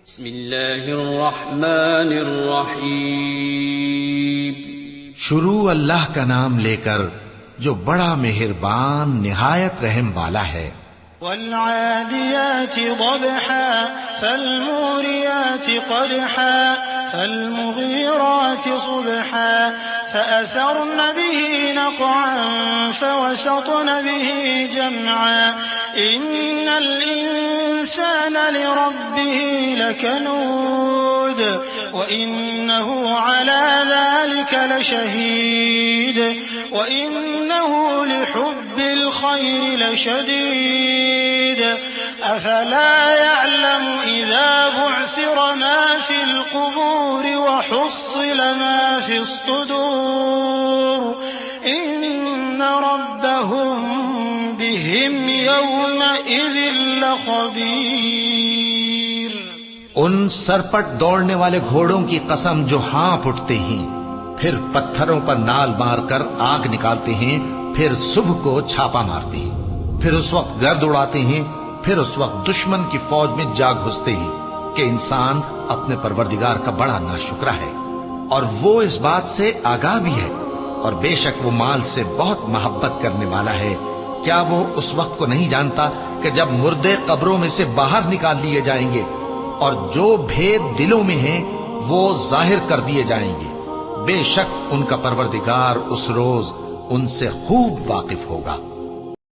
بسم اللہ الرحمن الرحیم. شروع اللہ کا نام لے کر جو بڑا مہربان نہایت رحم والا ہے. والعادیات ضبحا فالموریات قدحا فالمغیرات صبحا فأثرن به نقعا فوسطن به جمعا إن الإنسان لربه لكنود وإنه على ذلك لشهيد وإنه لحب الخير لشديد أفلا يعلم إذا بعثر ما في القبور وحصل ما في الصدور إن ربهم بهم يومئذ لخبير. ان سرپٹ دوڑنے والے گھوڑوں کی قسم جو ہانپ اٹھتے ہیں، پھر پتھروں پر نال مار کر آگ نکالتے ہیں، پھر صبح کو چھاپا مارتے ہیں، پھر اس وقت گرد اڑاتے ہیں، پھر اس وقت دشمن کی فوج میں جا گھستے ہیں کہ انسان اپنے پروردگار کا بڑا ناشکرا ہے اور وہ اس بات سے آگاہ بھی ہے، اور بے شک وہ مال سے بہت محبت کرنے والا ہے. کیا وہ اس وقت کو نہیں جانتا کہ جب مردے قبروں میں سے باہر نکال لیے جائیں گے اور جو بھید دلوں میں ہیں وہ ظاہر کر دیے جائیں گے؟ بے شک ان کا پروردگار اس روز ان سے خوب واقف ہوگا.